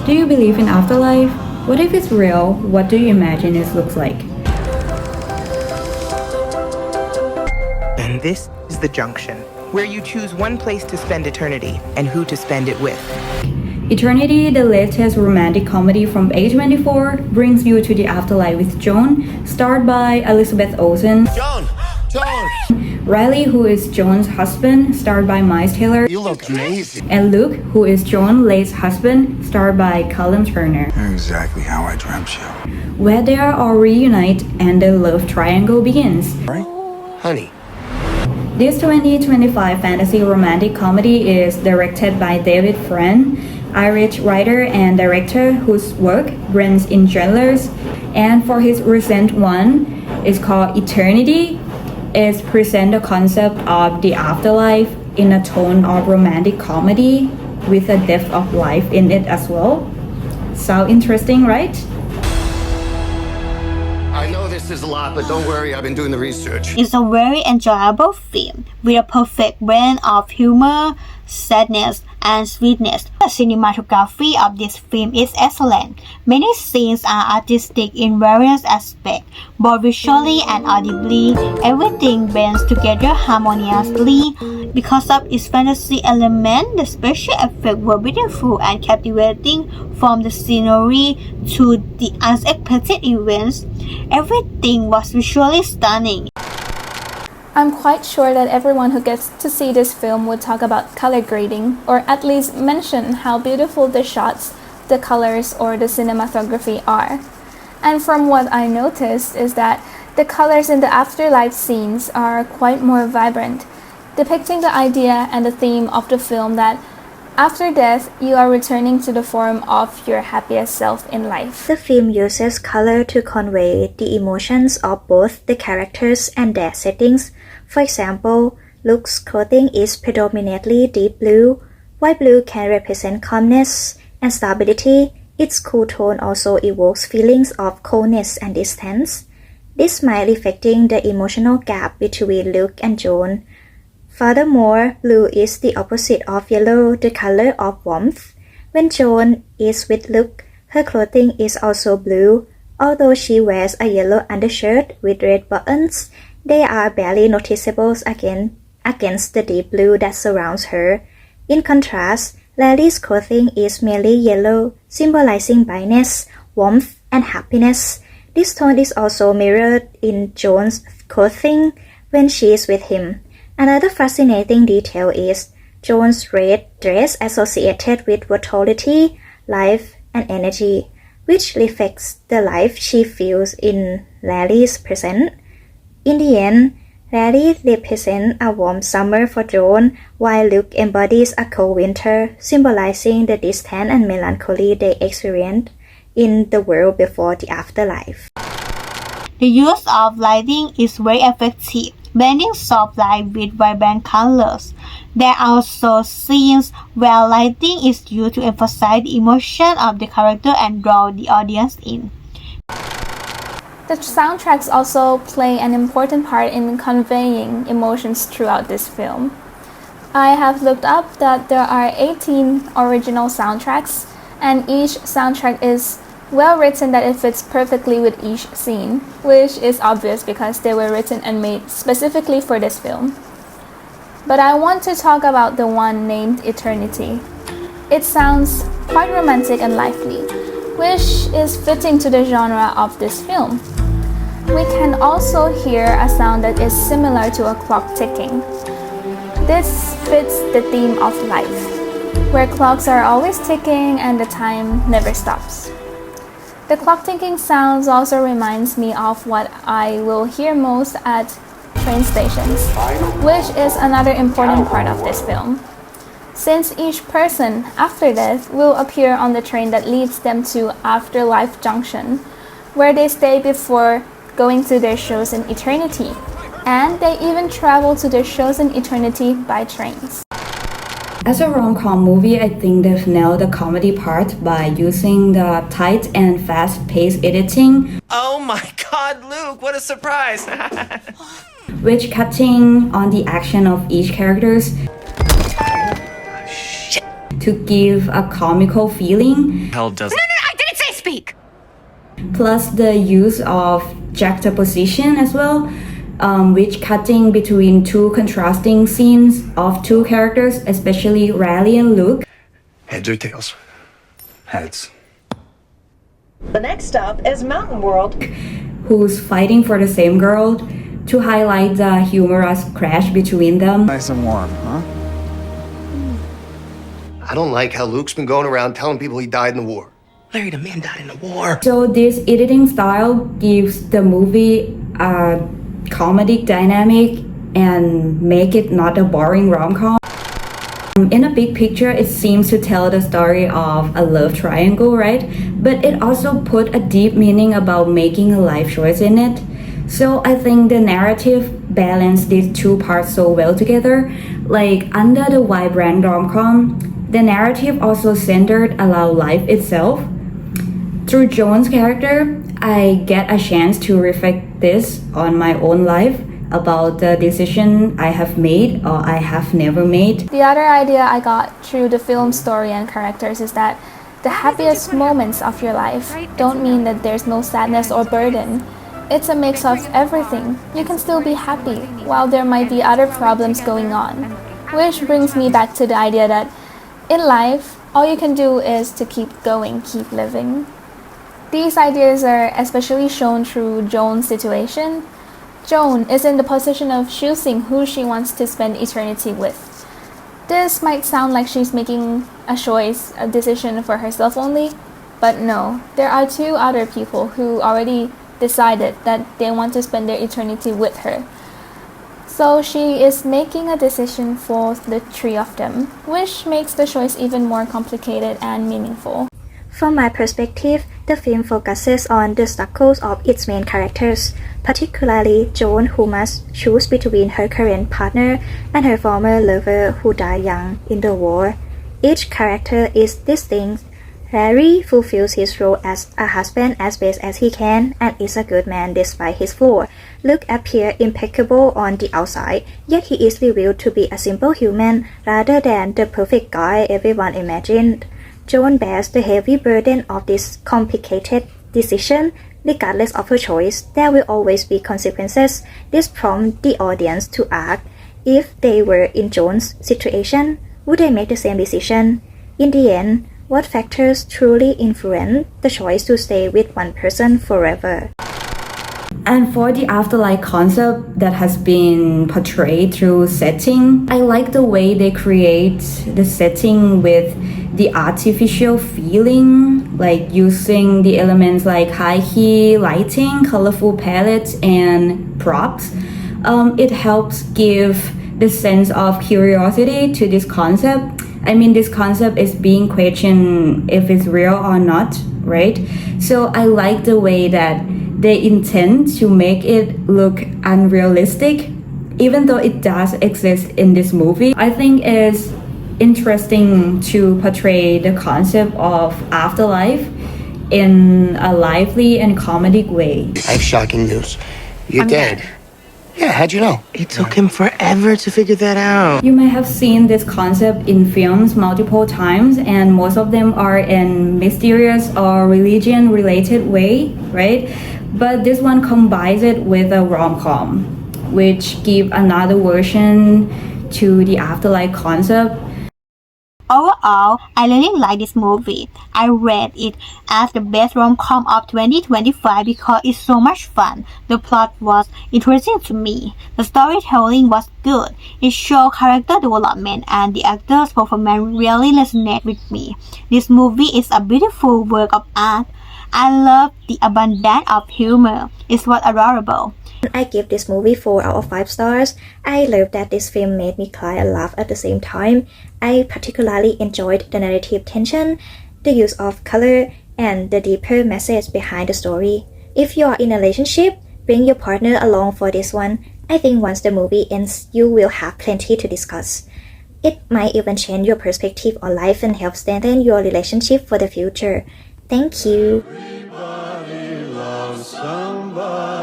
Do you believe in afterlife? What if it's real? What do you imagine it looks like? And this is the junction, where you choose one place to spend eternity and who to spend it with. Eternity, the latest romantic comedy from A24, brings you to the afterlife with Joan, starred by Elizabeth Olsen. Joan! Riley, who is Joan's husband, starred by Miles Taylor. You look amazing. And Luke, who is Joan Leigh's husband, starred by Callum Turner. You're exactly how I dreamt you. Where they are all reunite and the love triangle begins. Right? Honey. This 2025 fantasy romantic comedy is directed by David Friend, Irish writer and director whose work brands in genres, and for his recent one is called Eternity. It presents the concept of the afterlife in a tone of romantic comedy with a depth of life in it as well. Sound interesting, right? I know this is a lot, but don't worry, I've been doing the research. It's a very enjoyable film with a perfect blend of humor, sadness, and sweetness. The cinematography of this film is excellent. Many scenes are artistic in various aspects, both visually and audibly. Everything blends together harmoniously. Because of its fantasy element, the special effects were beautiful and captivating. From the scenery to the unexpected events, everything was visually stunning. I'm quite sure that everyone who gets to see this film would talk about color grading, or at least mention how beautiful the shots, the colors, or the cinematography are. And from what I noticed is that the colors in the afterlife scenes are quite more vibrant, depicting the idea and the theme of the film that after death, you are returning to the form of your happiest self in life. The film uses color to convey the emotions of both the characters and their settings. For example, Luke's clothing is predominantly deep blue, while blue can represent calmness and stability. Its cool tone also evokes feelings of coldness and distance. This might reflecting the emotional gap between Luke and Joan. Furthermore, blue is the opposite of yellow, the color of warmth. When Joan is with Luke, her clothing is also blue. Although she wears a yellow undershirt with red buttons, they are barely noticeable against the deep blue that surrounds her. In contrast, Larry's clothing is mainly yellow, symbolizing brightness, warmth, and happiness. This tone is also mirrored in Joan's clothing when she is with him. Another fascinating detail is Joan's red dress associated with vitality, life, and energy, which reflects the life she feels in Larry's present. In the end, Larry represents a warm summer for Joan, while Luke embodies a cold winter, symbolizing the distance and melancholy they experience in the world before the afterlife. The use of lighting is very effective, blending soft light with vibrant colors. There are also scenes where lighting is used to emphasize the emotion of the character and draw the audience in. The soundtracks also play an important part in conveying emotions throughout this film. I have looked up that there are 18 original soundtracks, and each soundtrack is well written that it fits perfectly with each scene, which is obvious because they were written and made specifically for this film. But I want to talk about the one named Eternity. It sounds quite romantic and lively, which is fitting to the genre of this film. We can also hear a sound that is similar to a clock ticking. This fits the theme of life, where clocks are always ticking and the time never stops. The clock ticking sounds also reminds me of what I will hear most at train stations, which is another important part of this film. Since each person after death will appear on the train that leads them to Afterlife Junction, where they stay before going to their shows in eternity, and they even travel to their shows in eternity by trains. As a rom-com movie, I think they've nailed the comedy part by using the tight and fast-paced editing. Oh my god, Luke, what a surprise! Which cutting on the action of each characters to give a comical feeling. Hell doesn't. I didn't say speak! Plus the use of juxtaposition as well, which cutting between two contrasting scenes of two characters, especially Riley and Luke. Heads or tails? Heads. The next stop is Mountain World. Who's fighting for the same girl, to highlight the humorous crash between them. Nice and warm, huh? I don't like how Luke's been going around telling people he died in the war. Larry, the man died in the war. So this editing style gives the movie a comedic dynamic and make it not a boring rom-com. In a big picture, it seems to tell the story of a love triangle, right? But it also put a deep meaning about making a life choice in it. So I think the narrative balanced these two parts so well together. Like under the vibrant rom-com, the narrative also centered around life itself. Through Joan's character, I get a chance to reflect this on my own life, about the decision I have made or I have never made. The other idea I got through the film's story and characters is that the happiest moments of your life don't mean that there's no sadness or burden. It's a mix of everything. You can still be happy while there might be other problems going on. Which brings me back to the idea that in life, all you can do is to keep going, keep living. These ideas are especially shown through Joan's situation. Joan is in the position of choosing who she wants to spend eternity with. This might sound like she's making a choice, a decision for herself only, but no, there are two other people who already decided that they want to spend their eternity with her. So she is making a decision for the three of them, which makes the choice even more complicated and meaningful. From my perspective, the film focuses on the struggles of its main characters, particularly Joan, who must choose between her current partner and her former lover who died young in the war. Each character is distinct. Larry fulfills his role as a husband as best as he can and is a good man despite his flaws. Luke appears impeccable on the outside, yet he is revealed to be a simple human rather than the perfect guy everyone imagined. Joan bears the heavy burden of this complicated decision. Regardless of her choice, there will always be consequences. This prompts the audience to ask, if they were in Joan's situation, would they make the same decision? In the end, what factors truly influence the choice to stay with one person forever? And for the afterlife concept that has been portrayed through setting, I like the way they create the setting with the artificial feeling, like using the elements like high key lighting, colorful palettes, and props. It helps give the sense of curiosity to this concept. I mean, this concept is being questioned if it's real or not, right? So I like the way that they intend to make it look unrealistic, even though it does exist in this movie. I think it's interesting to portray the concept of afterlife in a lively and comedic way. I have shocking news. You're dead. Yeah, how'd you know? It took him forever to figure that out. You may have seen this concept in films multiple times, and most of them are in mysterious or religion-related way, right? But this one combines it with a rom-com, which give another version to the afterlife concept. Overall, I really like this movie. I rate it as the best rom-com of 2025 because it's so much fun. The plot was interesting to me. The storytelling was good. It showed character development and the actors' performance really resonated with me. This movie is a beautiful work of art. I love the abundance of humor. It was adorable. I give this movie 4 out of 5 stars. I love that this film made me cry and laugh at the same time. I particularly enjoyed the narrative tension, the use of color, and the deeper message behind the story. If you are in a relationship, bring your partner along for this one. I think once the movie ends, you will have plenty to discuss. It might even change your perspective on life and help strengthen your relationship for the future. Thank you. Everybody loves somebody.